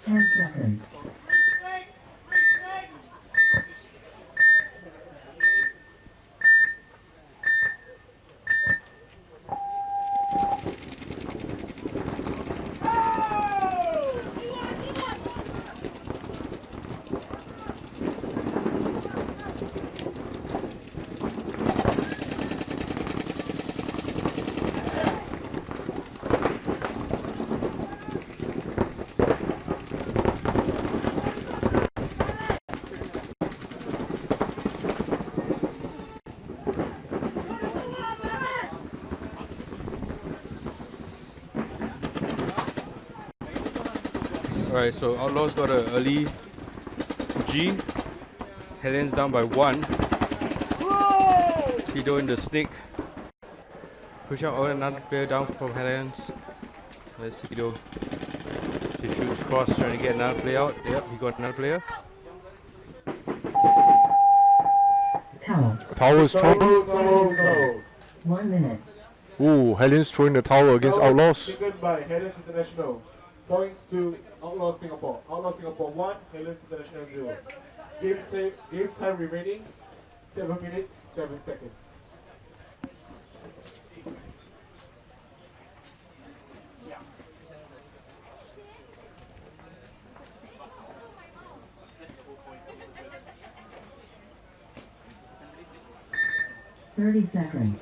10 seconds. Alright, so Outlaws got an early G. Hellions down by 1. Fido in the snake. Push out another player down from Hellions. Let's see Fido. He shoots cross, trying to get another play out. Yep, he got another player. Tower is thrown. 1 minute. Ooh, Hellions throwing the tower against Outlaws. Taken by Hellions International. Points to Outlaws Singapore. Outlaws Singapore 1, Hellions International 0. Game time remaining 7 minutes, 7 seconds. Yeah. Thirty seconds.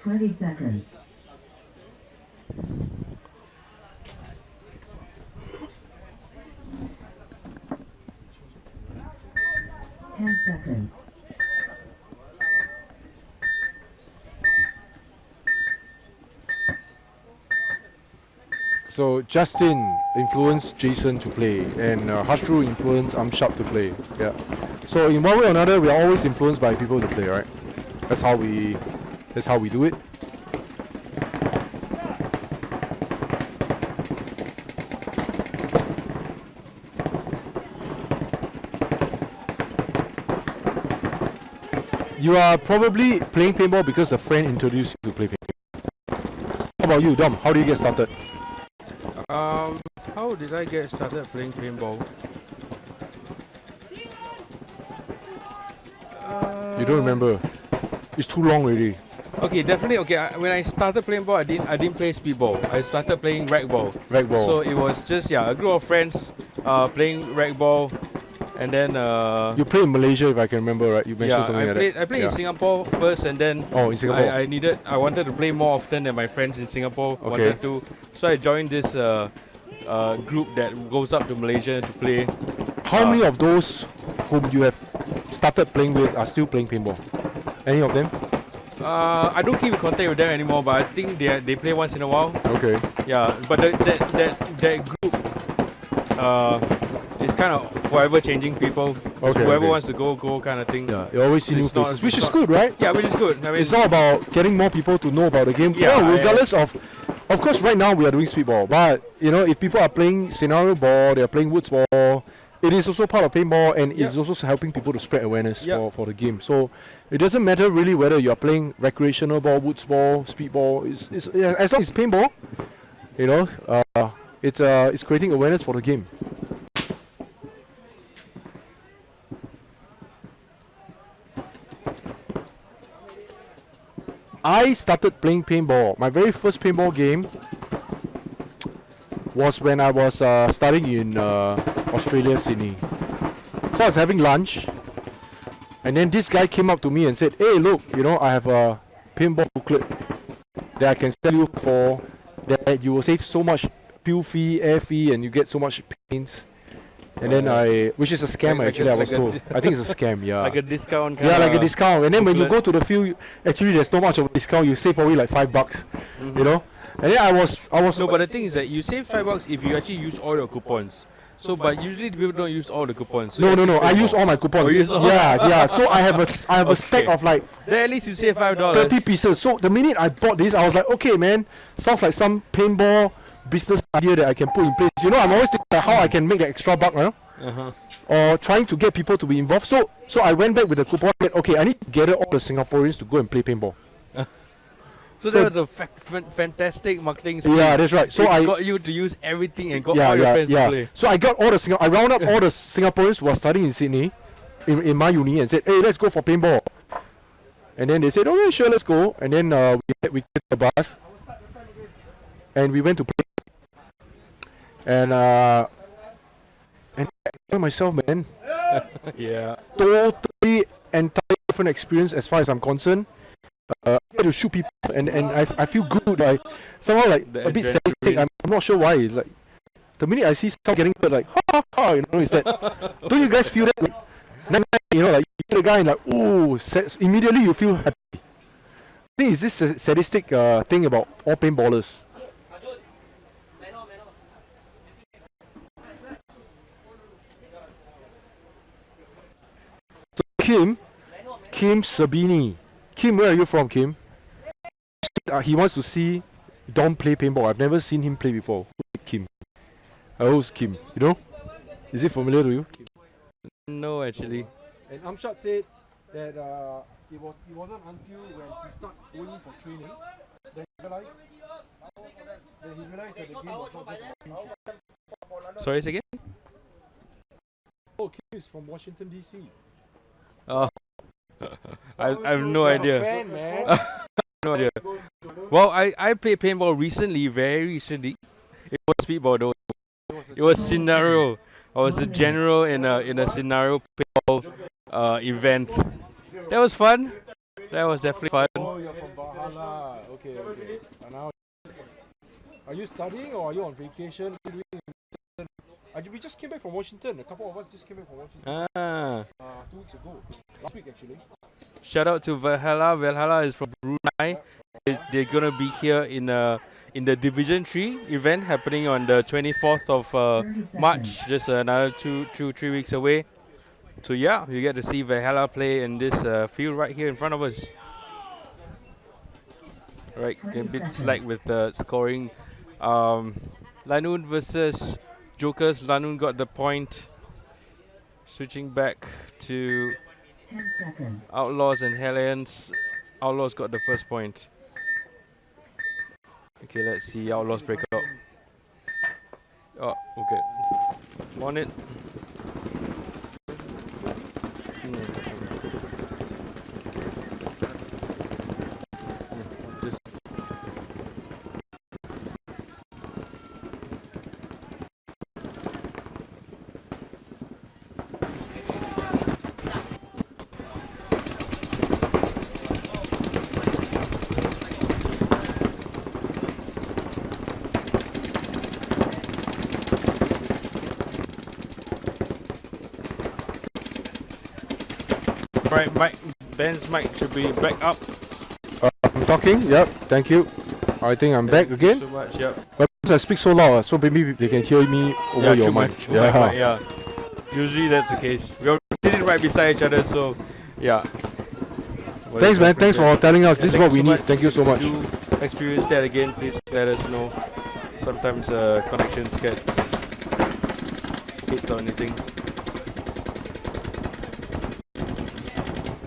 Twenty seconds. 10 seconds. So Justin influenced Jason to play, and Hashtru influenced Sharp to play. Yeah. So in one way or another, we are always influenced by people to play, right? That's how we do it. You are probably playing paintball because a friend introduced you to play paintball. How about you, Dom? How do you get started? How did I get started playing paintball? You don't remember? It's too long already. Okay, definitely. Okay, when I started playing ball, I didn't play speedball. I started playing ragball. Ragball. So it was just a group of friends playing ragball, and then You played in Malaysia, if I can remember, right? You mentioned something like that. I played in Singapore first, and then in Singapore. I wanted to play more often than my friends in Singapore wanted to. So I joined this group that goes up to Malaysia to play. How many of those whom you have started playing with are still playing paintball? Any of them? I don't keep in contact with them anymore, but I think they play once in a while. Okay. Yeah, but that group is kind of forever changing people. Okay, Whoever okay. wants to go kind of thing. Yeah, you always see So new it's not- faces, which it's is not- good, right? Yeah, which is good. I mean, It's all about getting more people to know about the game. Yeah, Well, regardless of course, right now we are doing speedball, but if people are playing scenario ball, they are playing woods ball. It is also part of paintball, and it's also helping people to spread awareness for the game. So it doesn't matter really whether you are playing recreational ball, woods ball, speedball. It's as long as it's paintball, it's creating awareness for the game. I started playing paintball. My very first paintball game was when I was studying in Australia, Sydney. So I was having lunch, and then this guy came up to me and said, "Hey, look, I have a paintball booklet that I can sell you for that you will save so much fuel fee, air fee, and you get so much paints." And then which is a scam actually, I was told. I think it's a scam, yeah. like a discount. Yeah, like a discount. And then when you booklet. go to the field, actually there's not much of a discount. You save probably like $5, And then I was. No, but the thing is that you save $5 if you actually use all your coupons. So, but usually people don't use all the coupons. So No. you actually I spend use more. all my coupons. Oh, you use all- Yeah. So I have a stack Okay. of like Then at least you save $5. 30 pieces. So the minute I bought this, I was like, okay, man, sounds like some paintball business idea that I can put in place. I'm always thinking like how I can make the extra buck, or trying to get people to be involved. So I went back with the coupon that, okay, I need to gather all the Singaporeans to go and play paintball. So that was a fantastic marketing scheme. Yeah, that's right. So It I got you to use everything and got all your friends to play. So I got all the I round up all the Singaporeans who are studying in Sydney, in my uni, and said, hey, let's go for paintball. And then they said, okay, sure, let's go. And then we took the bus, and we went to play. And I enjoyed myself, man. Yeah. Totally entirely different experience as far as I'm concerned. I get to shoot people, and I feel good. I somehow like The a bit adrenaline. sadistic. I'm not sure why. It's like the minute I see someone getting hurt, like ha ha ha, you know, is that? Don't you guys feel that? Like, you know, like you hit a guy and like, ooh, immediately you feel happy. I think it's this sadistic thing about all paintballers. So Kim Sabini. Kim, where are you from, Kim? He wants to see Dom play paintball. I've never seen him play before. Kim. Who's Kim? You know? Is it familiar to you? No, actually. And Amshad said that it wasn't until when he started going for training that he realized that the game was not just about shoot. Sorry, say again? Oh, Kim is from Washington DC. Oh. I have no idea. Fan, man. No idea. Well, I played paintball recently, very recently. It was speedball though. It was scenario. I was the general in a scenario paintball event. That was fun. That was definitely fun. Oh, you're from Valhalla. Okay. And now, are you studying or are you on vacation? What are you doing? We just came back from Washington. A couple of us just came back from Washington. 2 weeks ago. Last week, actually. Shout out to Valhalla. Valhalla is from Brunei. They're gonna be here in the Division 3 event happening on the 24th of March. Just another 3 weeks away. So yeah, you get to see Valhalla play in this field right here in front of us. Right, a bit slack with the scoring. LANUN versus Jokerz. LANUN got the point. Switching back to 10 seconds. Outlaws and Hellions. Outlaws got the first point. Okay, let's see Outlaws break out. Oh, okay. On it. Just right, Mike. Ben's mic should be back up. I'm talking. Yep. Thank you. I think I'm back again. So much, yep. But I speak so loud, so maybe they can hear me over your mic. Yeah. Usually that's the case. We are sitting right beside each other, so yeah. Thanks, man. Thanks for telling us. This is what we need. Thank you so much. If you experience that again, please let us know. Sometimes connections gets hit or anything.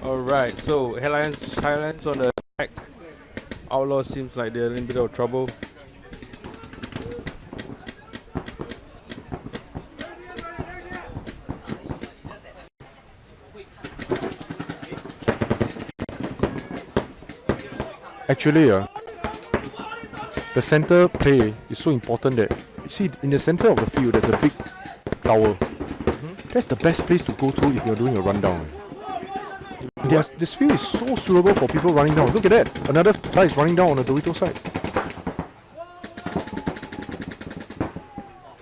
Alright, so Hellions on the back. Outlaws seems like they're in a bit of trouble. Actually, the center play is so important that you see in the center of the field there's a big tower. That's the best place to go to if you're doing a rundown. This field is so suitable for people running down. Look at that. Another guy is running down on the Dorito side.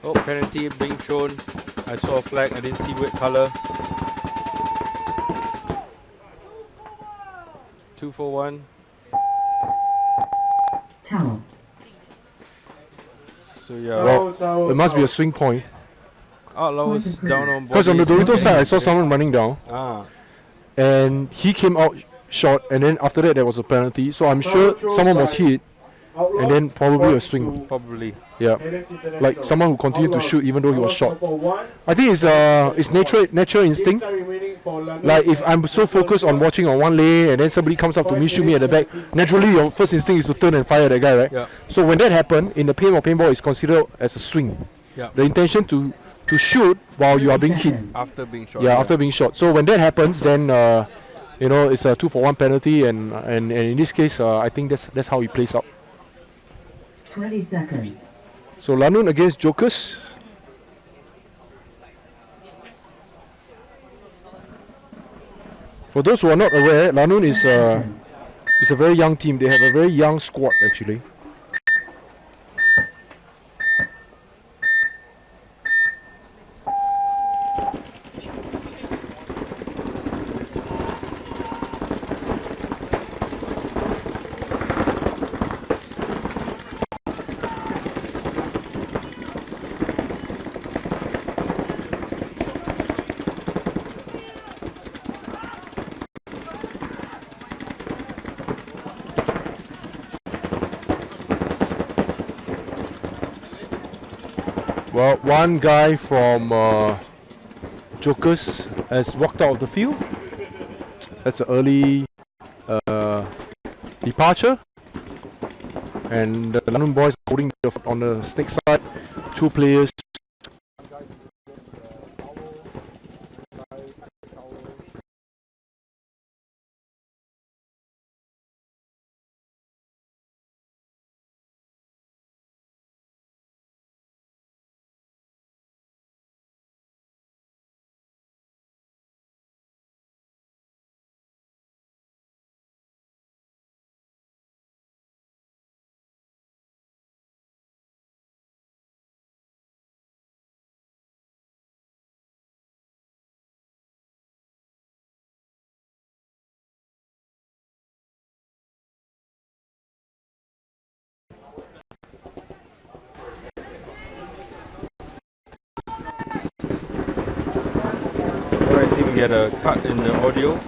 Oh, penalty being shown. I saw a flag. I didn't see what color. 2-for-1. Towel. So yeah. Well, it must be a swing point. Outlaws down on Because on the bodies. Dorito side, I saw someone running down. Ah. And he came out short, and then after that there was a penalty. So I'm sure someone was hit, Outlaws and then probably a points swing. to Probably. Yeah, Hellions International. like someone who continued to Outlaws. shoot even though he was Outlaws shot. Singapore 1. I think it's natural instinct. Game time remaining for LANUN Like if and I'm so focused on Jokerz. watching on one lane and then somebody comes up to me, shoot me at the back, naturally your first instinct is to turn and fire at that guy, right? Yeah. So when that happens, in the paintball is considered as a swing. Yeah. The intention to shoot while you are being hit. After being shot. Yeah, after being shot. So when that happens, then it's a 2-for-1 penalty, and in this case, I think that's how it plays out. 20 seconds. So LANUN against Jokerz. For those who are not aware, LANUN is a very young team. They have a very young squad actually. Well, one guy from Jokerz has walked out of the field. That's an early departure. And the LANUN boys holding on the snake side. Two players. Alright, I think we had a cut in the audio.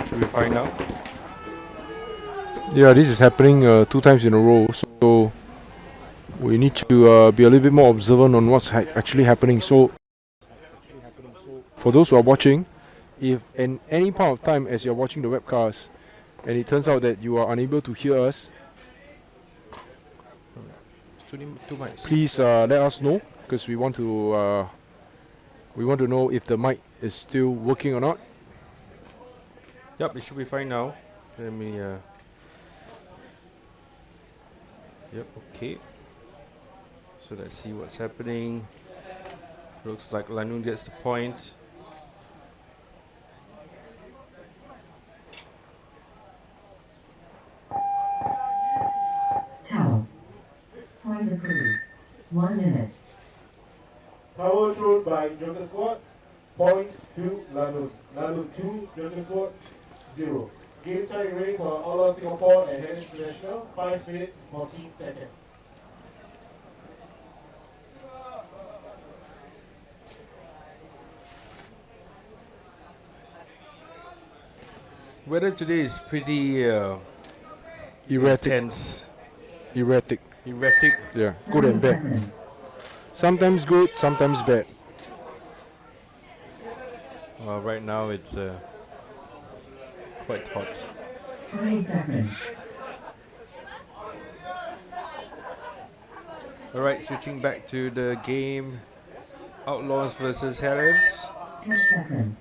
Should we find out? Yeah, this is happening 2 times in a row. So we need to be a little bit more observant on what's actually happening. So for those who are watching, if in any point of time as you're watching the webcast and it turns out that you are unable to hear us, Too much. please let us know, because we want to know if the mic is still working or not. Yep, it should be fine now. Let me. Yep, okay. So let's see what's happening. Looks like LANUN gets the point. Towel. Point approved. 1 minute. Power thrown by Jokerz squad. Points to LANUN. LANUN 2, Jokerz squad 0. Game time remaining for Outlaws Singapore and Hellions International 5 minutes 14 seconds. Weather today is pretty Erratic. intense, Erratic. erratic. Yeah, good and 30 bad. seconds. Sometimes good, sometimes bad. Right now it's quite hot. 20 seconds. Alright, switching back to the game. Outlaws versus Hellions. 10 seconds.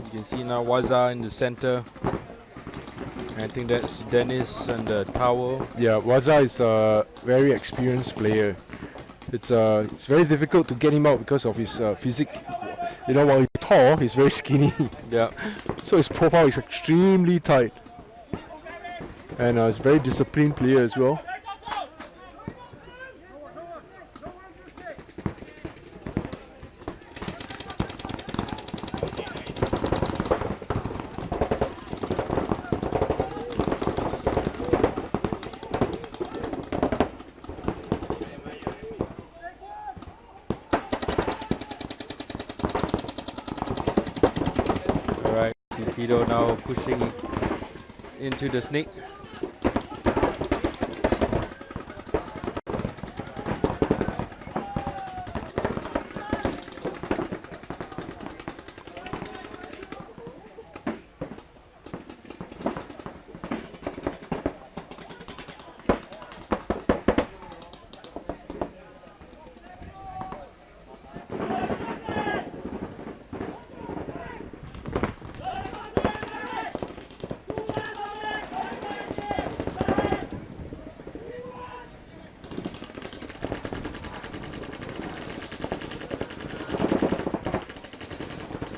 You can see now Waza in the center. I think that's Dennis and the tower. Yeah, Waza is a very experienced player. It's very difficult to get him out because of his physique. You know, while he's tall, he's very skinny. Yeah. So his profile is extremely tight. And he's a very disciplined player as well. Alright, see Fido now pushing into the snake.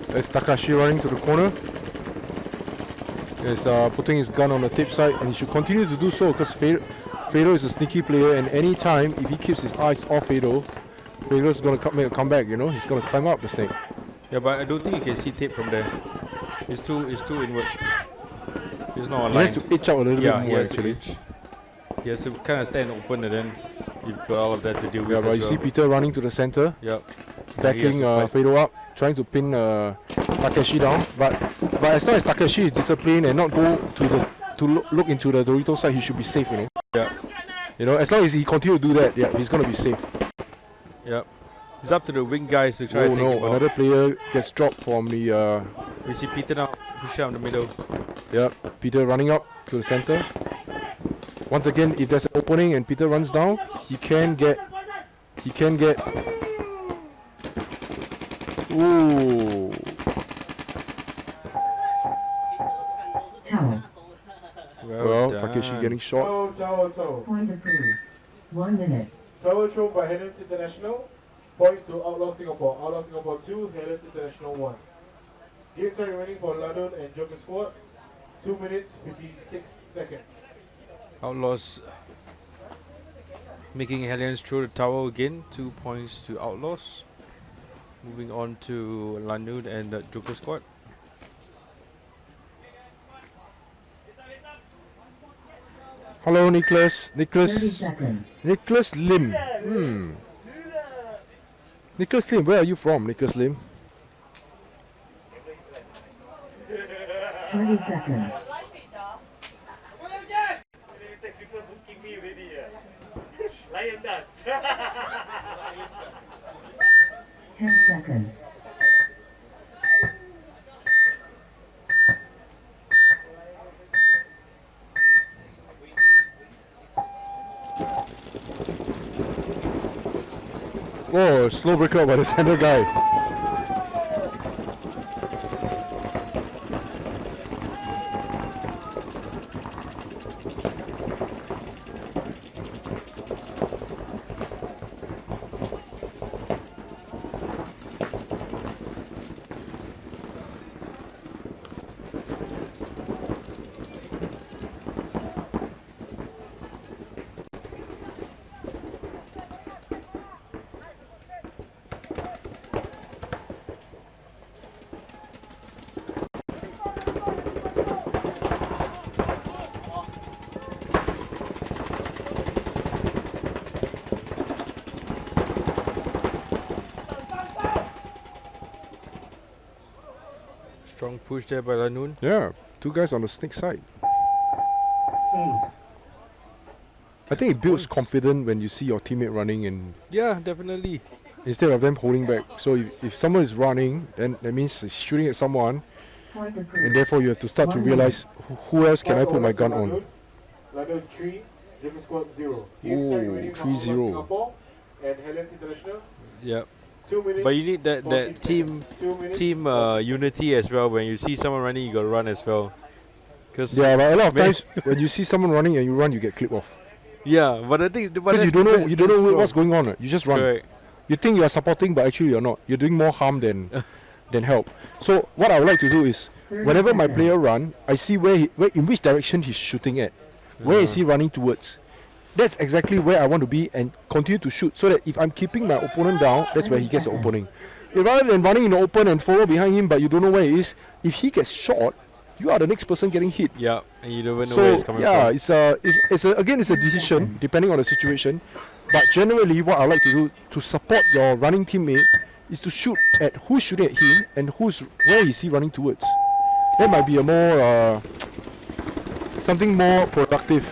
There's Takashi running to the corner. He's putting his gun on the tape side, and he should continue to do so because Fado is a sneaky player, and anytime if he keeps his eyes off Fado's going to make a comeback, you know? He's going to climb up the snake. Yeah, but I don't think you can see tape from there. It's too inward. It's not He aligned. has to itch out a little Yeah, bit he more has actually. to itch. He has to kind of stand open, and then you've got all of that to deal with. Yeah, but as you well. see Peter running to the center, Yep. backing Fado up, trying to pin Takeshi down. But as long as Takeshi is disciplined and not go to look into the Dorito side, he should be safe, you know. Yeah. You know, as long as he continue to do that, yeah, he's gonna be safe. Yep. It's up to the wing guys to try Oh and take him no, out. another player gets dropped from the. We see Peter now push out in the middle. Yeah, Peter running up to the center. Once again, if there's an opening and Peter runs down, he can get. Ooh. Towel. Well, done. Takeshi getting shot. Toe. Point approved. 1 minute. Tower thrown by Hellions International. Points to Outlaws Singapore. Outlaws Singapore 2, Hellions International 1. Game time remaining for LANUN and Jokerz squad. 2 minutes 56 seconds. Outlaws making Hellions throw the tower again. 2 points to Outlaws. Moving on to LANUN and the Jokerz squad. Hello, Nicholas. 30 seconds. Nicholas Lim. Nicholas Lim, where are you from, Nicholas Lim? 20 seconds. People booking me already. Lion dance. 10 seconds. Oh, slow breakout by the center guy. Strong push there by LANUN. Yeah, two guys on the snake side. I think it builds confidence when you see your teammate running and Yeah, definitely. instead of them holding back. So if someone is running, then that means he's shooting at someone, Point and approved. therefore you have to start to realize who else can I put my gun on. LANUN 3, Jokerz squad 0. Game Ooh, time remaining for 3-0. Outlaws Singapore and Hellions International. Yep. 2 minutes. But you need that 40 team seconds. 2 minutes. unity as well. When you see someone running, you gotta run as well. Cause Yeah, but a lot of Man. times when you see someone running and you run, you get clipped off. Yeah, but I think Because you don't know what's going on. You just run. Correct. You think you are supporting, but actually you're not. You're doing more harm than help. So what I would like to do is, 30 whenever my seconds. player run, I see where in which direction he's shooting at. Where is he running towards? That's exactly where I want to be and continue to shoot, so that if I'm keeping my opponent down, that's where he gets the opening. Rather than running in the open and follow behind him, but you don't know where he is, if he gets shot, you are the next person getting hit. Yeah, and you don't even know where it's coming yeah, from. it's a decision depending on the situation. But generally, what I like to do to support your running teammate is to shoot at who's shooting at him and where is he running towards. That might be a more something more productive.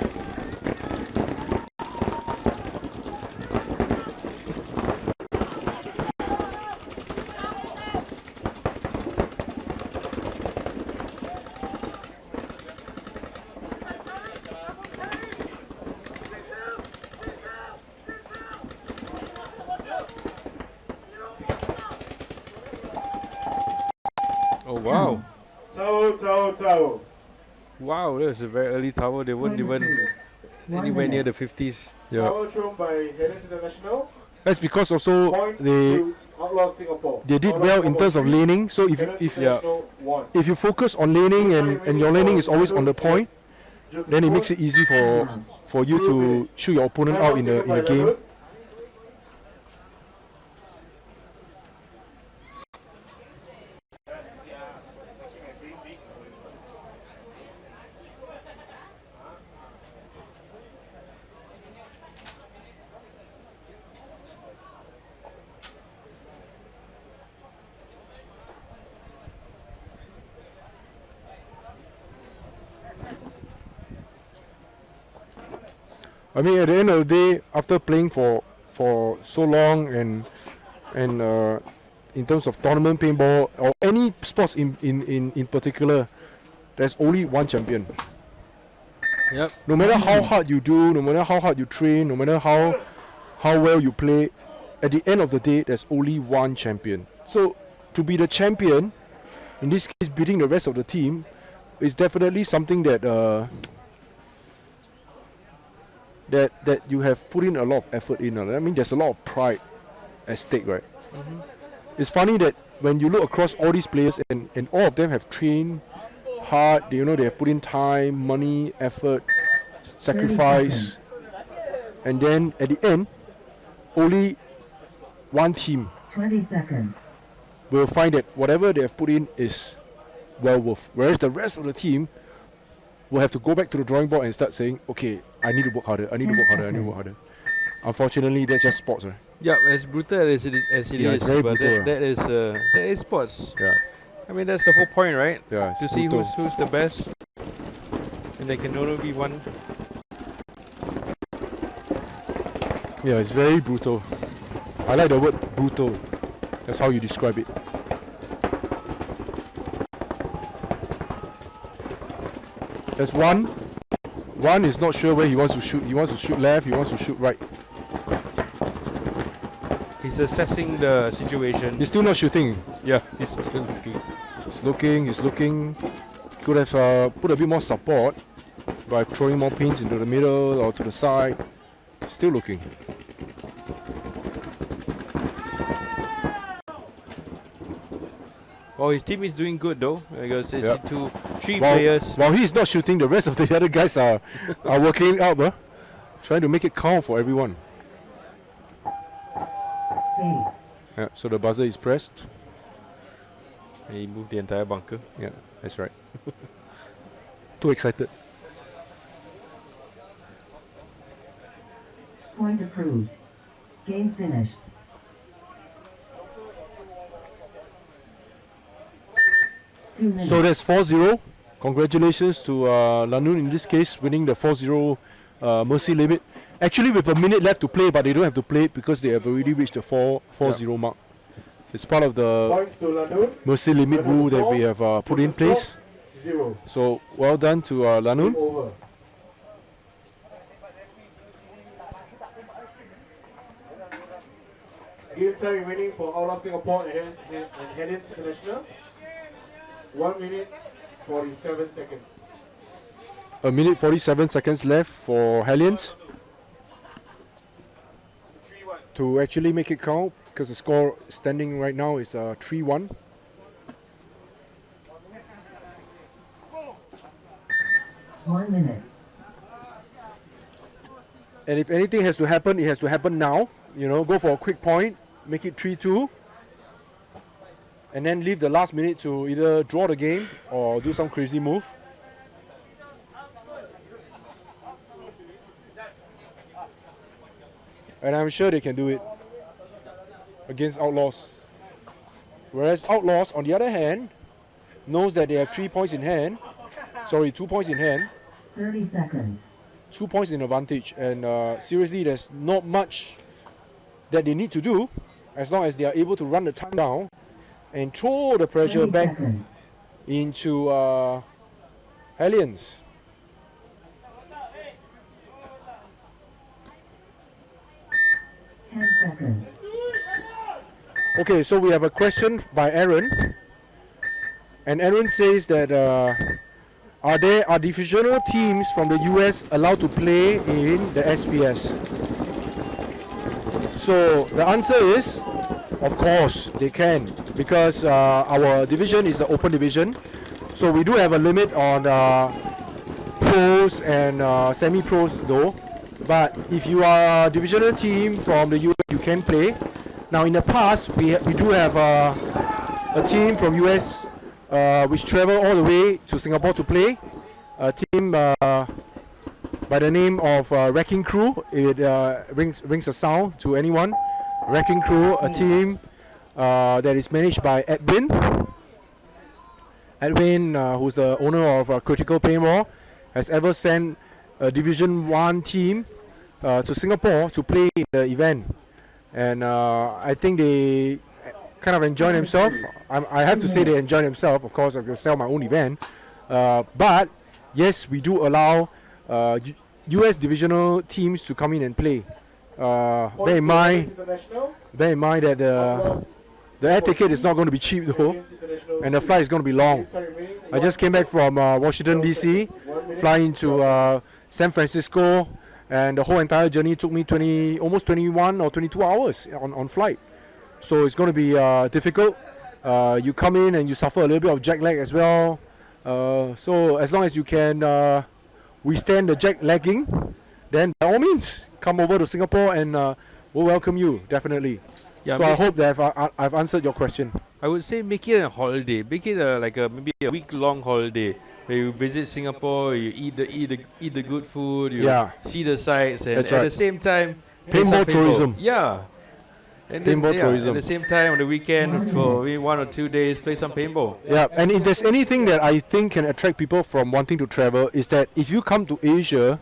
Oh wow. Towel. Wow, that was a very early tower. They weren't even anywhere near the 50s. Yeah, Towel thrown by Hellions International. that's because also Points they to Outlaws Singapore. they did Outlaws well in terms of Singapore laning. So three, Hellions International 1. if you focus on laning and your laning is always on the point, then it makes it easy for you to shoot your opponent out in the game. I mean, at the end of the day, after playing for so long and in terms of tournament paintball or any sports in particular, there's only one champion. Yep. No matter how hard you do, no matter how hard you train, no matter how well you play, at the end of the day, there's only one champion. So to be the champion, in this case, beating the rest of the team, is definitely something that that you have put in a lot of effort in. I mean, there's a lot of pride at stake, right? It's funny that when you look across all these players and all of them have trained hard, they have put in time, money, effort, sacrifice, and then at the end, only one team 20 seconds. will find that whatever they have put in is well worth. Whereas the rest of the team will have to go back to the drawing board and start saying, okay, I need to work harder, I need to work harder, I need to work harder. Unfortunately, that's just sports, right? Yeah, as brutal as it is, Yeah, it's very but brutal. that is sports. Yeah, I mean, that's the whole point, right? yeah. To It's see brutal. who's the best, and there can only be one. Yeah, it's very brutal. I like the word brutal. That's how you describe it. There's one. One is not sure where he wants to shoot. He wants to shoot left, he wants to shoot right. He's assessing the situation. He's still not shooting. Yeah, he's still looking. He's looking. Could have put a bit more support by throwing more pins into the middle or to the side. Still looking. Well, his team is doing good though, because it's Yep. three While, players. while he's not shooting, the rest of the other guys are working out, trying to make it count for everyone. 8, Yeah, so the buzzer is pressed. And he moved the entire bunker. Yeah, that's right. Too excited. point approved. Game finished. Two minutes. So that's 4-0. Congratulations to LANUN in this case, winning the 4-0 mercy limit. Actually with a minute left to play, but they don't have to play it because they have already reached the 4-0 mark. It's part of the Points to LANUN. mercy limit rule that we have put in place. 0. So well done to LANUN. Over. Game time remaining for Outlaws Singapore and Hellions International. 1 minute 47 seconds. A minute 47 seconds left for Hellions. to actually make it count, because the score standing right now is 3-1. One minute. And if anything has to happen, it has to happen now. You know, go for a quick point, make it 3-2, and then leave the last minute to either draw the game or do some crazy move. And I'm sure they can do it against Outlaws. Whereas Outlaws, on the other hand, knows that they have 2 points in hand. 30 seconds. 2 points in advantage, and seriously, there's not much that they need to do as long as they are able to run the time down and throw the pressure 20 back seconds. into Hellions. Seconds. Okay, so we have a question by Aaron, and Aaron says that are divisional teams from the US allowed to play in the SPS? So the answer is, of course they can, because our division is the open division. So we do have a limit on pros and semi-pros though. But if you are a divisional team from the US, you can play. Now in the past, we do have a team from US which travel all the way to Singapore to play. A team by the name of Wrecking Crew. It rings a sound to anyone. Wrecking Crew, a team that is managed by Edwin. Edwin, who's the owner of Critical Paintball, has ever sent a Division 1 team to Singapore to play in the event. And I think they kind of enjoy themselves. I have to say they enjoy themselves. Of course, I can sell my own event. But yes, we do allow US divisional teams to come in and play. Bear in mind that the air ticket is not going to be cheap though, and the flight is going to be long. I just came back from Washington DC, flying to San Francisco, and the whole entire journey took me almost 21 or 22 hours on flight. So it's going to be difficult. You come in and you suffer a little bit of jet lag as well. So as long as you can withstand the jet lagging, then by all means come over to Singapore, and we'll welcome you definitely. Yeah, so I hope that I've answered your question. I would say make it a holiday. Make it maybe a week-long holiday where you visit Singapore, you eat the good food, you see the sights, and That's at right. the same time Paintball some tourism. Yeah. And then, Paintball tourism. At the same time on the weekend for maybe 1 or 2 days, play some paintball. Yeah, and if there's anything that I think can attract people from wanting to travel, is that if you come to Asia,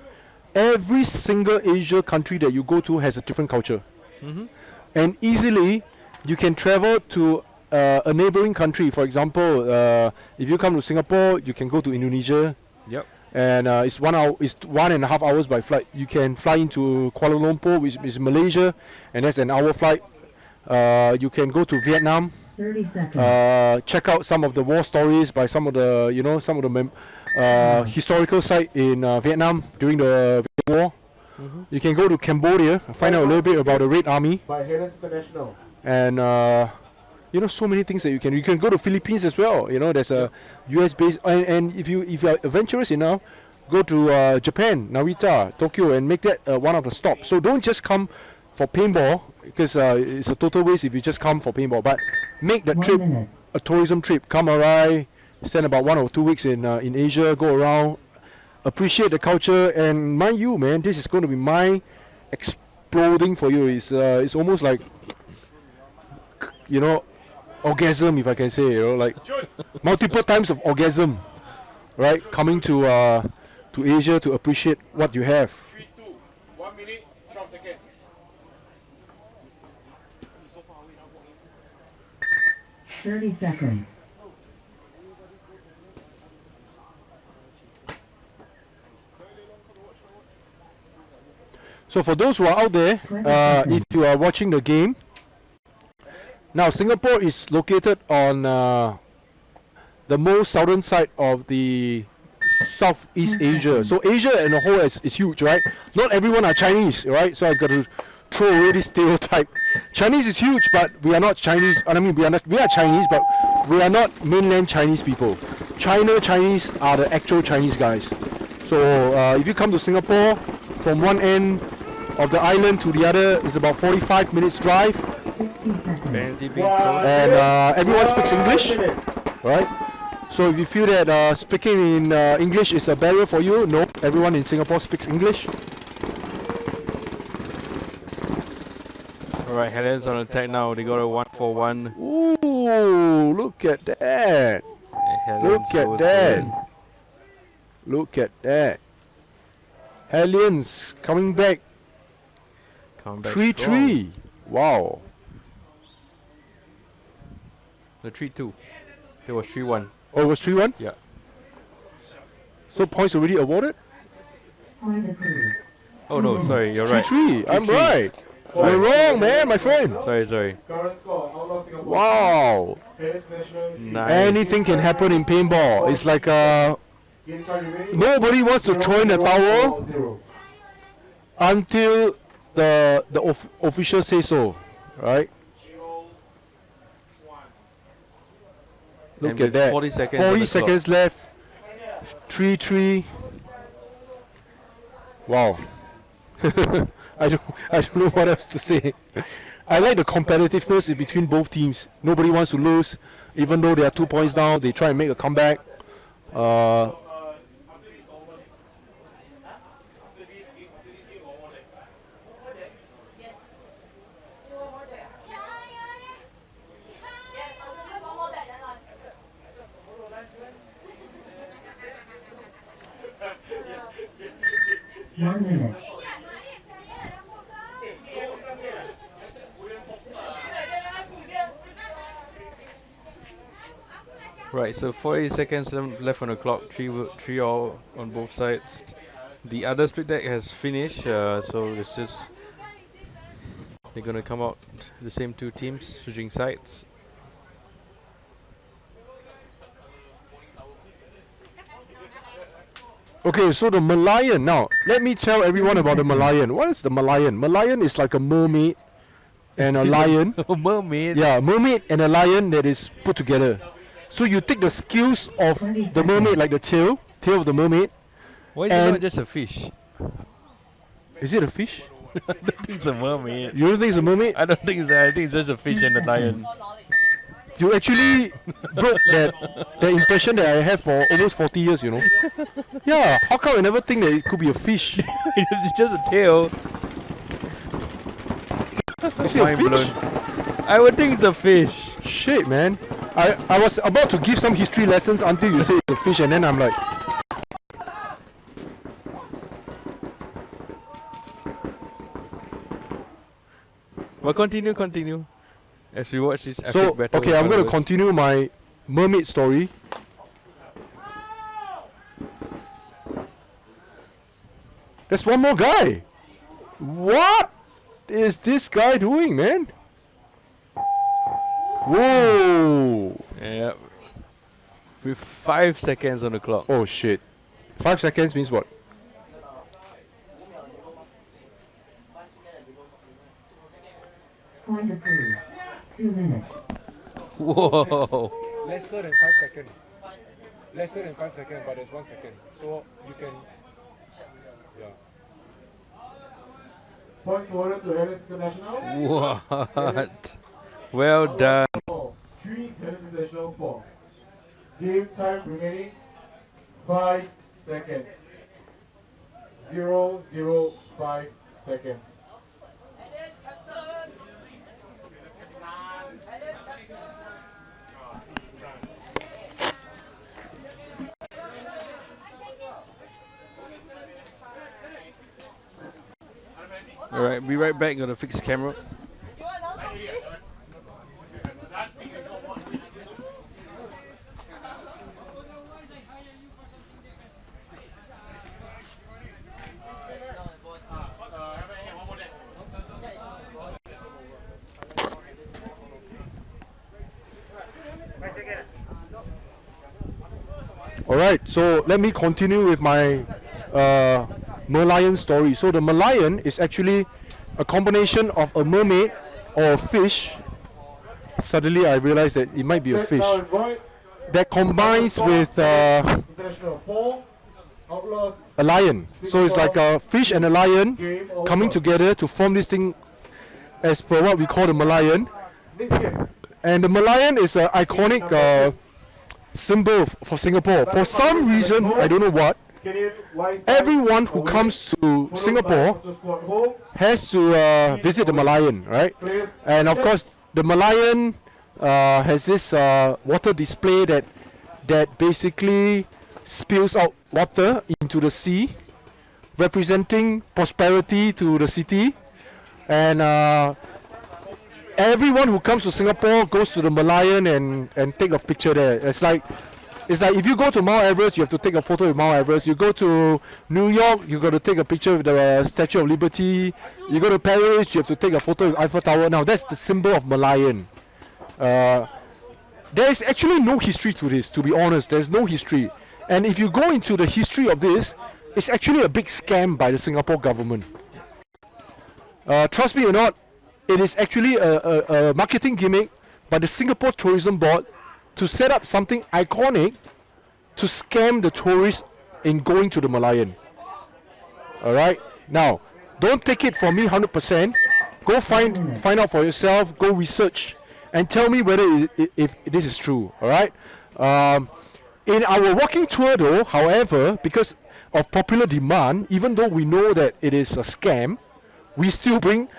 every single Asia country that you go to has a different culture. Mm-hmm. And easily you can travel to a neighboring country. For example, if you come to Singapore, you can go to Indonesia. Yep. And it's 1 hour, it's 1.5 hours by flight. You can fly into Kuala Lumpur, which is Malaysia, and that's an hour flight. You can go to Vietnam, 30 seconds. check out some of the war stories by some of the historical site in Vietnam during the Vietnam War. Mm-hmm. You can go to Cambodia, find out a little bit about the Red Army, By Hellions International. and so many things that you can go to Philippines as well. There's a US base, and if you are adventurous enough, go to Japan, Narita, Tokyo, and make that one of the stops. So don't just come for paintball, because it's a total waste if you just come for paintball, but make that 1 trip minute. a tourism trip. Come around, spend about 1 or 2 weeks in Asia, go around, appreciate the culture, and mind you, man, this is going to be my exploding for you. It's almost like, orgasm, if I can say, like multiple times of orgasm, right? Coming to Asia to appreciate what you have. 3, 2, 1 minute, 12 seconds. So far away now. 30 seconds. So for those who are out there, if you are watching the game, now Singapore is located on the most southern side of the Southeast Asia. So Asia as a whole is huge, right? Not everyone are Chinese, right? So I've got to throw away this stereotype. Chinese is huge, but we are not Chinese. I mean, we are Chinese, but we are not mainland Chinese people. Chinese are the actual Chinese guys. So if you come to Singapore, from one end of the island to the other is about 45 minutes drive, 60 seconds. Penalty being thrown. and everyone speaks English, right? So if you feel that speaking in English is a barrier for you, no, everyone in Singapore speaks English. Alright, Hellions on attack now. They got a 1-for-1. Ooh, look at that! Look at that! Look at that! Hellions coming back, Come back 3-3. Wow. The 3-2. It was 3-1. Oh, it was 3-1? Yeah. So points already awarded? Point approved. Oh no, sorry, you're right. 3-3. I'm 3-3. right. Sorry. You're wrong, man, my friend. Sorry. Current score, Outlaws Singapore. Wow. Tennis National. Nice. Anything can happen in paintball. It's like Game time remaining. nobody wants to throw in the towel 0. until the official say so, right? Look And at with that. 40 seconds on 40 the seconds left. 3-3. Wow. I don't know what else to say. I like the competitiveness in between both teams. Nobody wants to lose, even though they are 2 points down. They try and make a comeback. One minute. Right, so 40 seconds left on the clock. 3 all on both sides. The other split deck has finished, so it's just they're gonna come out the same two teams switching sides. Okay, so the Malayan. Now, let me tell everyone about the Malayan. What is the Malayan? Malayan is like a mermaid and a lion. Oh, mermaid. Yeah, mermaid and a lion that is put together. So you take the skills of the mermaid, like the tail of the mermaid. Why is it And- not just a fish? Is it a fish? I don't think it's a mermaid. You don't think it's a mermaid? I don't think it's. I think it's just a fish and a lion. You actually broke that impression that I have for almost 40 years, you know. Yeah, how come I never think that it could be a fish? It's just a tail. Is it a Mind fish? blown. I would think it's a fish. Shit, man. I was about to give some history lessons until you say it's a fish, and then I'm like, But continue. As we watch this epic so, battle. okay, I'm going to onwards. continue my mermaid story. There's one more guy. What is this guy doing, man? Whoa. Yeah. With 5 seconds on the clock. Oh, shit. 5 seconds means what? Point approved. 2 minutes. Whoa. Lesser than 5 seconds. Lesser than 5 seconds, but there's 1 second. So you can... Yeah. Points awarded to Hellions International. What? Well done. 3, Hellions International 4. Game time remaining 5 seconds. 0.05 seconds. Alright, be right back. Gonna fix the camera. Alright, so let me continue with my Merlion story. So the Merlion is actually a combination of a mermaid or a fish. Suddenly I realized that it might be a fish Now invite that combines with International 4, Outlaws, a lion. So it's like a fish and a lion game over. coming together to form this thing as per what we call the Malayan. Next game. And the Malayan is an iconic symbol for Singapore. For some reason, I don't know what, Kenyan Y side everyone who away, comes to followed by Singapore Auto Squad home. has to visit the Malayan, right? Players And of course, the Malayan has this water display that basically spills out water into the sea, representing prosperity to the city. And everyone who comes to Singapore goes to the Malayan and take a picture there. It's like if you go to Mount Everest, you have to take a photo with Mount Everest. You go to New York, you got to take a picture with the Statue of Liberty. You go to Paris, you have to take a photo with Eiffel Tower. Now that's the symbol of Malayan. There is actually no history to this, to be honest. There's no history. And if you go into the history of this, it's actually a big scam by the Singapore government. Trust me or not, it is actually a marketing gimmick by the Singapore Tourism Board to set up something iconic to scam the tourists in going to the Malayan. Alright? Now, don't take it from me 100%. Go find out for yourself, go research, and tell me whether if this is true. Alright? In our walking tour though, however, because of popular demand, even though we know that it is a scam, we still bring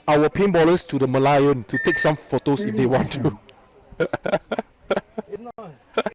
our paintballers to the Malayan to take some photos if they want to.